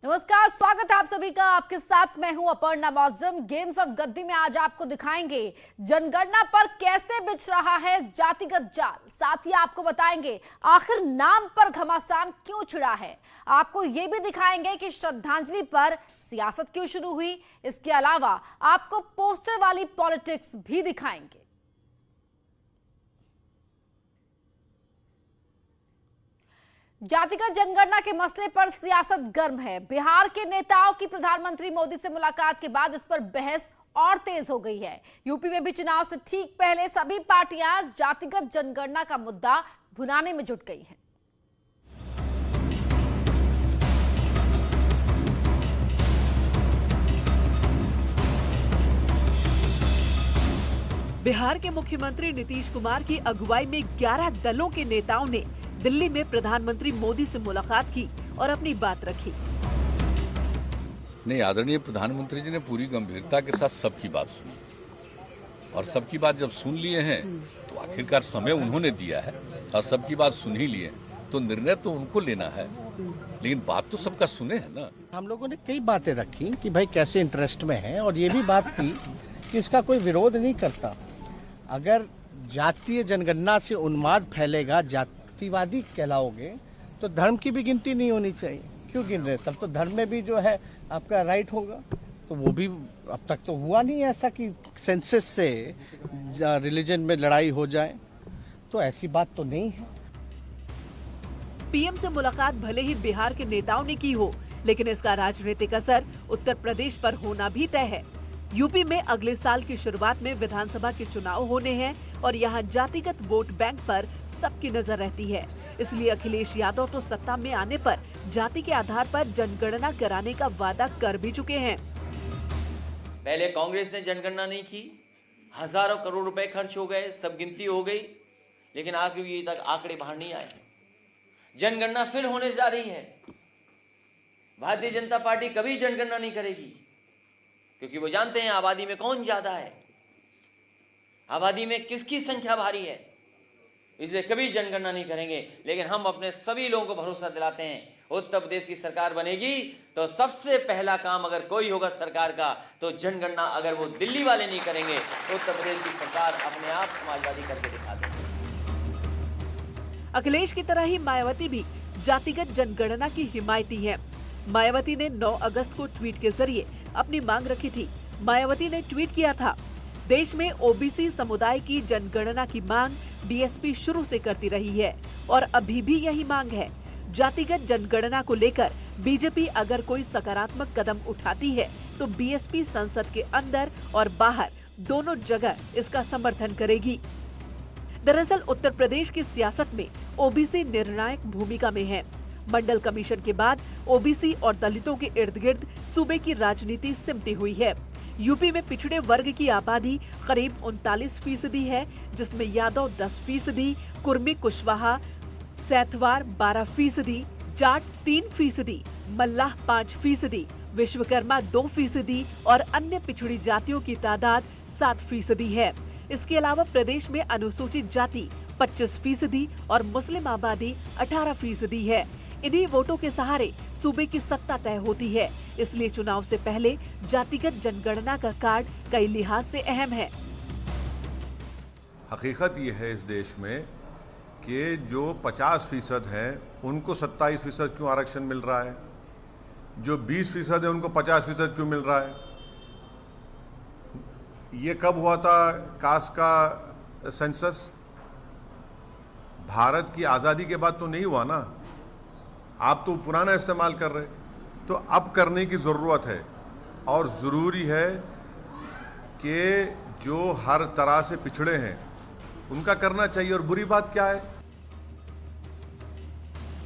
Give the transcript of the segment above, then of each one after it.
नमस्कार, स्वागत है आप सभी का। आपके साथ मैं हूं अपर्णा मौजम। गेम्स ऑफ गद्दी में आज आपको दिखाएंगे जनगणना पर कैसे बिछ रहा है जातिगत जाल। साथ ही आपको बताएंगे आखिर नाम पर घमासान क्यों छिड़ा है। आपको यह भी दिखाएंगे कि श्रद्धांजलि पर सियासत क्यों शुरू हुई। इसके अलावा आपको पोस्टर वाली पॉलिटिक्स भी दिखाएंगे। जातिगत जनगणना के मसले पर सियासत गर्म है। बिहार के नेताओं की प्रधानमंत्री मोदी से मुलाकात के बाद इस पर बहस और तेज हो गई है। यूपी में भी चुनाव से ठीक पहले सभी पार्टियां जातिगत जनगणना का मुद्दा भुनाने में जुट गई हैं। बिहार के मुख्यमंत्री नीतीश कुमार की अगुवाई में 11 दलों के नेताओं ने दिल्ली में प्रधानमंत्री मोदी से मुलाकात की और अपनी बात रखी। नहीं, आदरणीय प्रधानमंत्री जी ने पूरी गंभीरता के साथ सबकी बात सुनी और सबकी बात जब सुन लिए हैं तो आखिरकार समय उन्होंने दिया है और सबकी बात सुन ही लिए तो निर्णय तो उनको लेना है, लेकिन बात तो सबका सुने है ना। हम लोगों ने कई बातें रखी कि भाई कैसे इंटरेस्ट में है और ये भी बात की कि इसका कोई विरोध नहीं करता। अगर जातीय जनगणना से उन्माद फैलेगा, जातिवादी कहलाओगे तो धर्म की भी गिनती नहीं होनी चाहिए। क्यों गिन रहे? तब तो धर्म में भी जो है आपका राइट होगा। तो वो भी अब तक तो हुआ नहीं ऐसा कि सेंसस से रिलीजन में लड़ाई हो जाए, तो ऐसी बात तो नहीं है। पीएम से मुलाकात भले ही बिहार के नेताओं ने की हो, लेकिन इसका राजनीतिक असर उत्तर प्रदेश पर होना भी तय है। यूपी में अगले साल की शुरुआत में विधानसभा के चुनाव होने हैं और यहाँ जातिगत वोट बैंक पर सबकी नजर रहती है। इसलिए अखिलेश यादव तो सत्ता में आने पर जाति के आधार पर जनगणना कराने का वादा कर भी चुके हैं। पहले कांग्रेस ने जनगणना नहीं की, हजारों करोड़ रुपए खर्च हो गए, सब गिनती हो गई, लेकिन अभी तक आंकड़े बाहर नहीं आए। जनगणना फिर होने जा रही है। भारतीय जनता पार्टी कभी जनगणना नहीं करेगी, क्योंकि वो जानते हैं आबादी में कौन ज्यादा है, आबादी में किसकी संख्या भारी है, इसलिए कभी जनगणना नहीं करेंगे। लेकिन हम अपने सभी लोगों को भरोसा दिलाते हैं, उत्तर प्रदेश की सरकार बनेगी तो सबसे पहला काम अगर कोई होगा सरकार का तो जनगणना। अगर वो दिल्ली वाले नहीं करेंगे तो उत्तर प्रदेश की सरकार अपने आप समाजवादी करके दिखा देगी। अखिलेश की तरह ही मायावती भी जातिगत जनगणना की हिमायती है। मायावती ने 9 अगस्त को ट्वीट के जरिए अपनी मांग रखी थी। मायावती ने ट्वीट किया था, देश में ओबीसी समुदाय की जनगणना की मांग बीएसपी शुरू से करती रही है और अभी भी यही मांग है। जातिगत जनगणना को लेकर बीजेपी अगर कोई सकारात्मक कदम उठाती है तो बीएसपी संसद के अंदर और बाहर दोनों जगह इसका समर्थन करेगी। दरअसल उत्तर प्रदेश की सियासत में ओबीसी निर्णायक भूमिका में है। मंडल कमीशन के बाद ओबीसी और दलितों के इर्द गिर्द सूबे की राजनीति सिमटी हुई है। यूपी में पिछड़े वर्ग की आबादी करीब 39% है, जिसमें यादव 10%, कुर्मी कुशवाहा सैथवार 12%, जाट 3%, मल्लाह 5%, विश्वकर्मा 2% और अन्य पिछड़ी जातियों की तादाद 7% है। इसके अलावा प्रदेश में अनुसूचित जाति 25% और मुस्लिम आबादी 18% है। इन्हीं वोटों के सहारे सूबे की सत्ता तय होती है। इसलिए चुनाव से पहले जातिगत जनगणना का कार्ड कई लिहाज से अहम है। हकीकत ये है इस देश में कि जो 50% हैं उनको 27% क्यों आरक्षण मिल रहा है, जो 20% है उनको 50% क्यों मिल रहा है। ये कब हुआ था कास्ट का सेंसस? भारत की आज़ादी के बाद तो नहीं हुआ ना। आप तो पुराना इस्तेमाल कर रहे, तो अब करने की ज़रूरत है और ज़रूरी है कि जो हर तरह से पिछड़े हैं उनका करना चाहिए। और बुरी बात क्या है?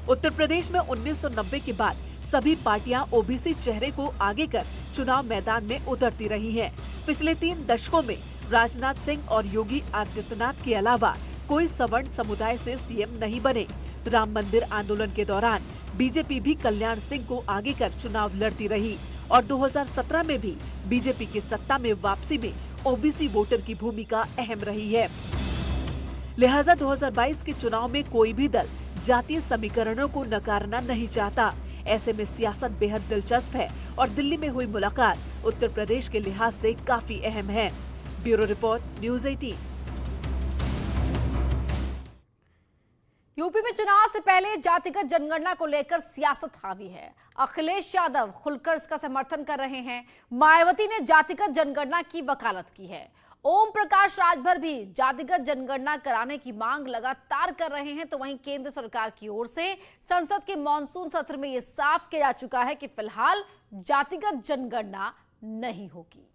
उत्तर प्रदेश में 1990 के बाद सभी पार्टियां ओबीसी चेहरे को आगे कर चुनाव मैदान में उतरती रही हैं। पिछले 3 दशकों में राजनाथ सिंह और योगी आदित्यनाथ के अलावा कोई सवर्ण समुदाय से सीएम नहीं बने। राम मंदिर आंदोलन के दौरान बीजेपी भी कल्याण सिंह को आगे कर चुनाव लड़ती रही और 2017 में भी बीजेपी की सत्ता में वापसी में ओबीसी वोटर की भूमिका अहम रही है। लिहाजा 2022 के चुनाव में कोई भी दल जातीय समीकरणों को नकारना नहीं चाहता। ऐसे में सियासत बेहद दिलचस्प है और दिल्ली में हुई मुलाकात उत्तर प्रदेश के लिहाज से काफी अहम है। Bureau report, news 18। यूपी में चुनाव से पहले जातिगत जनगणना को लेकर सियासत हावी है। अखिलेश यादव खुलकर इसका समर्थन कर रहे हैं। मायावती ने जातिगत जनगणना की वकालत की है। ओम प्रकाश राजभर भी जातिगत जनगणना कराने की मांग लगातार कर रहे हैं। तो वहीं केंद्र सरकार की ओर से संसद के मॉनसून सत्र में यह साफ किया जा चुका है कि फिलहाल जातिगत जनगणना नहीं होगी।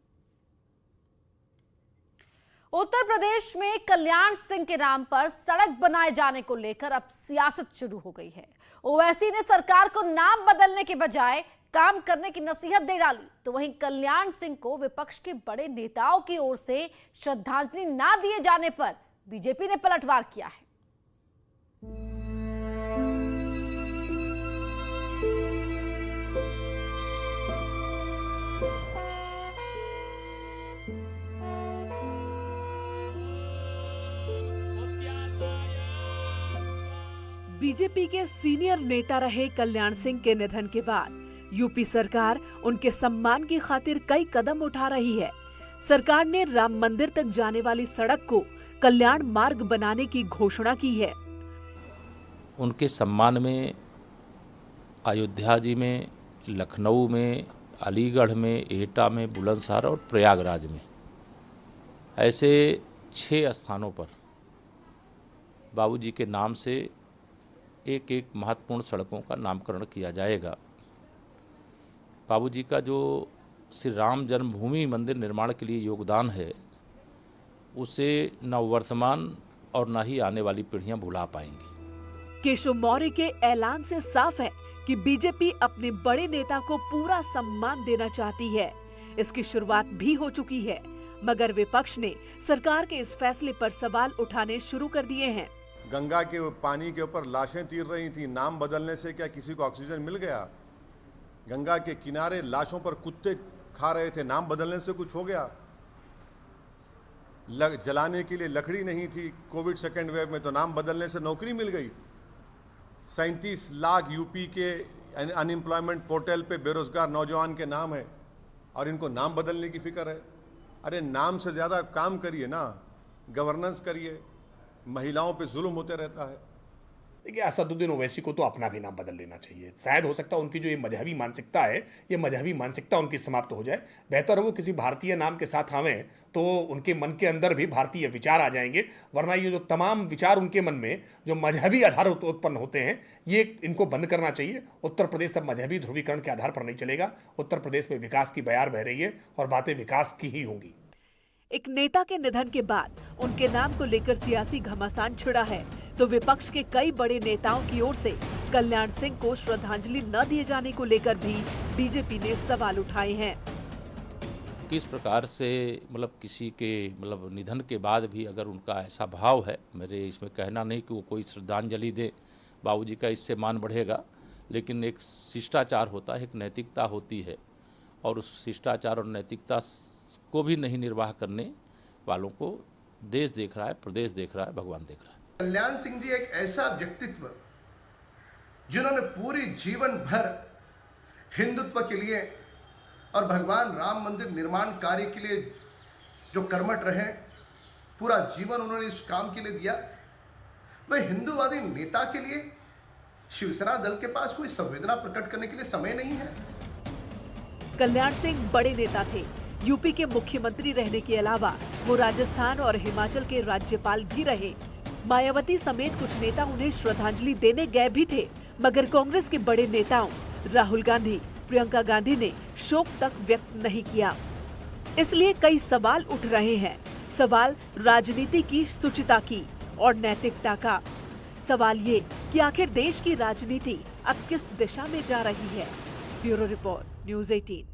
उत्तर प्रदेश में कल्याण सिंह के नाम पर सड़क बनाए जाने को लेकर अब सियासत शुरू हो गई है। ओवैसी ने सरकार को नाम बदलने के बजाय काम करने की नसीहत दे डाली। तो वहीं कल्याण सिंह को विपक्ष के बड़े नेताओं की ओर से श्रद्धांजलि ना दिए जाने पर बीजेपी ने पलटवार किया है। बीजेपी के सीनियर नेता रहे कल्याण सिंह के निधन के बाद यूपी सरकार उनके सम्मान की खातिर कई कदम उठा रही है। सरकार ने राम मंदिर तक जाने वाली सड़क को कल्याण मार्ग बनाने की घोषणा की है। उनके सम्मान में अयोध्या जी में, लखनऊ में, अलीगढ़ में, एटा में, बुलंदशहर और प्रयागराज में ऐसे 6 स्थानों पर बाबूजी के नाम से एक एक महत्वपूर्ण सड़कों का नामकरण किया जाएगा। बाबूजी का जो श्री राम जन्मभूमि मंदिर निर्माण के लिए योगदान है, उसे न वर्तमान और न ही आने वाली पीढ़ियां भुला पाएंगी। केशव मौर्य के ऐलान से साफ है कि बीजेपी अपने बड़े नेता को पूरा सम्मान देना चाहती है। इसकी शुरुआत भी हो चुकी है, मगर विपक्ष ने सरकार के इस फैसले पर सवाल उठाने शुरू कर दिए हैं। गंगा के पानी के ऊपर लाशें तीर रही थी, नाम बदलने से क्या किसी को ऑक्सीजन मिल गया? गंगा के किनारे लाशों पर कुत्ते खा रहे थे, नाम बदलने से कुछ हो गया? जलाने के लिए लकड़ी नहीं थी कोविड सेकेंड वेव में, तो नाम बदलने से नौकरी मिल गई। 37 लाख यूपी के अनएम्प्लॉयमेंट पोर्टल पे बेरोजगार नौजवान के नाम है और इनको नाम बदलने की फिक्र है। अरे नाम से ज़्यादा काम करिए ना, गवर्नेंस करिए। महिलाओं पे जुल्म होते रहता है। देखिए, असदुद्दीन ओवैसी को तो अपना भी नाम बदल लेना चाहिए। शायद हो सकता है उनकी जो ये मजहबी मानसिकता है, ये मजहबी मानसिकता उनकी समाप्त हो जाए। बेहतर है वो किसी भारतीय नाम के साथ आवें, तो उनके मन के अंदर भी भारतीय विचार आ जाएंगे। वरना ये जो तमाम विचार उनके मन में जो मजहबी आधार उत्पन्न होते हैं, ये इनको बंद करना चाहिए। उत्तर प्रदेश अब मजहबी ध्रुवीकरण के आधार पर नहीं चलेगा। उत्तर प्रदेश में विकास की बयार बह रही है और बातें विकास की ही होंगी। एक नेता के निधन के बाद उनके नाम को लेकर सियासी घमासान छिड़ा है, तो विपक्ष के कई बड़े नेताओं की ओर से कल्याण सिंह को श्रद्धांजलि न दिए जाने को लेकर भी बीजेपी ने सवाल उठाए हैं। किस प्रकार से किसी के निधन के बाद भी अगर उनका ऐसा भाव है, मेरे इसमें कहना नहीं कि वो कोई श्रद्धांजलि दे, बाबूजी का इससे मान बढ़ेगा, लेकिन एक शिष्टाचार होता है, एक नैतिकता होती है, और उस शिष्टाचार और नैतिकता को भी नहीं निर्वाह करने वालों को देश देख रहा है, प्रदेश देख रहा है, भगवान देख रहा है। कल्याण सिंह जी एक ऐसा व्यक्तित्व जिन्होंने पूरी जीवन भर हिंदुत्व के लिए और भगवान राम मंदिर निर्माण कार्य के लिए जो कर्मठ रहे, पूरा जीवन उन्होंने इस काम के लिए दिया। वह हिंदूवादी नेता के लिए शिवसेना दल के पास कोई संवेदना प्रकट करने के लिए समय नहीं है। कल्याण सिंह बड़े नेता थे। यूपी के मुख्यमंत्री रहने के अलावा वो राजस्थान और हिमाचल के राज्यपाल भी रहे। मायावती समेत कुछ नेता उन्हें श्रद्धांजलि देने गए भी थे, मगर कांग्रेस के बड़े नेताओं राहुल गांधी, प्रियंका गांधी ने शोक तक व्यक्त नहीं किया। इसलिए कई सवाल उठ रहे हैं। सवाल राजनीति की शुचिता की और नैतिकता का। सवाल ये कि आखिर देश की राजनीति अब किस दिशा में जा रही है। Bureau report, news 18।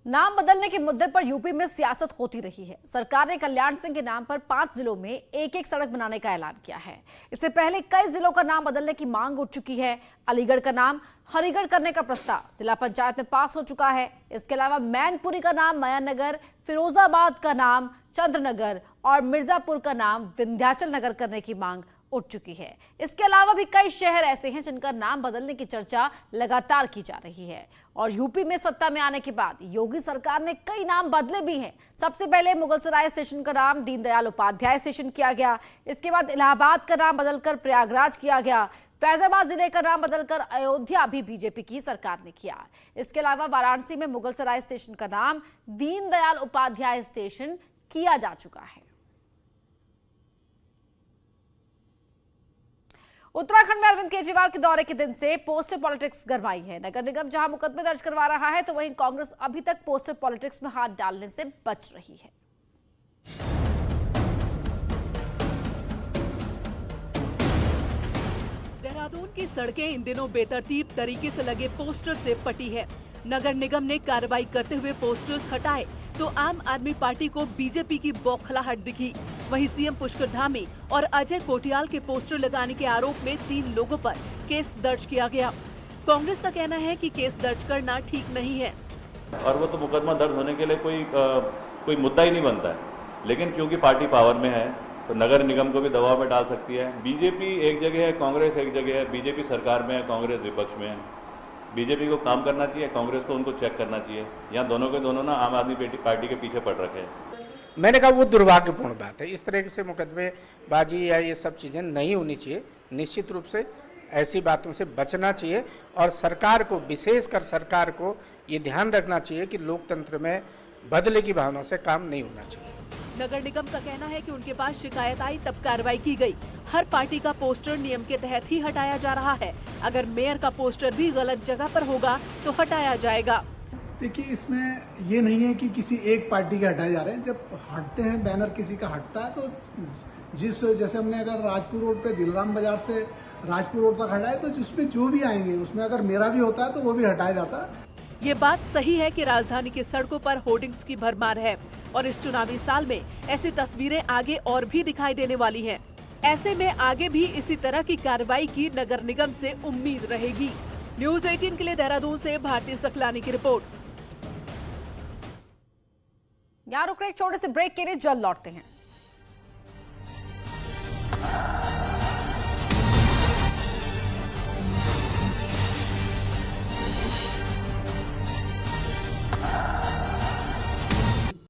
नाम बदलने के मुद्दे पर यूपी में सियासत होती रही है। सरकार ने कल्याण सिंह के नाम पर 5 जिलों में एक सड़क बनाने का ऐलान किया है। इससे पहले कई जिलों का नाम बदलने की मांग उठ चुकी है। अलीगढ़ का नाम हरिगढ़ करने का प्रस्ताव जिला पंचायत में पास हो चुका है। इसके अलावा मैनपुरी का नाम मयानगर, फिरोजाबाद का नाम चंद्रनगर और मिर्जापुर का नाम विंध्याचल नगर करने की मांग उठ चुकी है। इसके अलावा भी कई शहर ऐसे हैं जिनका नाम बदलने की चर्चा लगातार की जा रही है। और यूपी में सत्ता में आने के बाद योगी सरकार ने कई नाम बदले भी हैं। सबसे पहले मुगलसराय स्टेशन का नाम दीनदयाल उपाध्याय स्टेशन किया गया। इसके बाद इलाहाबाद का नाम बदलकर प्रयागराज किया गया। फैजाबाद जिले का नाम बदलकर अयोध्या भी बीजेपी की सरकार ने किया। इसके अलावा वाराणसी में मुगलसराय स्टेशन का नाम दीनदयाल उपाध्याय स्टेशन किया जा चुका है। उत्तराखंड में अरविंद केजरीवाल के दौरे के दिन से पोस्टर पॉलिटिक्स गरमाई है। नगर निगम जहां मुकदमे दर्ज करवा रहा है तो वहीं कांग्रेस अभी तक पोस्टर पॉलिटिक्स में हाथ डालने से बच रही है। देहरादून की सड़कें इन दिनों बेतरतीब तरीके से लगे पोस्टर से पटी है। नगर निगम ने कार्रवाई करते हुए पोस्टर्स हटाए तो आम आदमी पार्टी को बीजेपी की बौखलाहट दिखी। वहीं सीएम पुष्कर धामी और अजय कोटियाल के पोस्टर लगाने के आरोप में 3 लोगों पर केस दर्ज किया गया। कांग्रेस का कहना है कि केस दर्ज करना ठीक नहीं है और वो तो मुकदमा दर्ज होने के लिए कोई मुद्दा ही नहीं बनता है, लेकिन क्योंकि पार्टी पावर में है तो नगर निगम को भी दबाव में डाल सकती है। बीजेपी एक जगह है, कांग्रेस एक जगह है। बीजेपी सरकार में है, कांग्रेस विपक्ष में है। बीजेपी को काम करना चाहिए, कांग्रेस को उनको चेक करना चाहिए। यहाँ दोनों के दोनों ना आम आदमी पार्टी के पीछे पड़ रखे हैं। मैंने कहा वो दुर्भाग्यपूर्ण बात है। इस तरह से मुकदमेबाजी या ये सब चीज़ें नहीं होनी चाहिए। निश्चित रूप से ऐसी बातों से बचना चाहिए और सरकार को, विशेषकर सरकार को ये ध्यान रखना चाहिए कि लोकतंत्र में बदले की भावना से काम नहीं होना चाहिए। नगर निगम का कहना है कि उनके पास शिकायत आई तब कार्रवाई की गई। हर पार्टी का पोस्टर नियम के तहत ही हटाया जा रहा है। अगर मेयर का पोस्टर भी गलत जगह पर होगा तो हटाया जाएगा। देखिए, इसमें ये नहीं है कि किसी एक पार्टी के हटाए जा रहे हैं। जब हटते हैं, बैनर किसी का हटता है तो जैसे हमने अगर राजपुर रोड पे दिलराम बाजार से राजपुर रोड तक हटाए तो उसमें जो भी आएंगे उसमें अगर मेरा भी होता है तो वो भी हटाया जाता है। ये बात सही है कि राजधानी की सड़कों पर होर्डिंग्स की भरमार है और इस चुनावी साल में ऐसी तस्वीरें आगे और भी दिखाई देने वाली हैं। ऐसे में आगे भी इसी तरह की कार्रवाई की नगर निगम से उम्मीद रहेगी। न्यूज़ 18 के लिए देहरादून से भारती सकलानी की रिपोर्ट। यहाँ रुक रहे एक छोटे से ब्रेक के लिए जल्द लौटते हैं।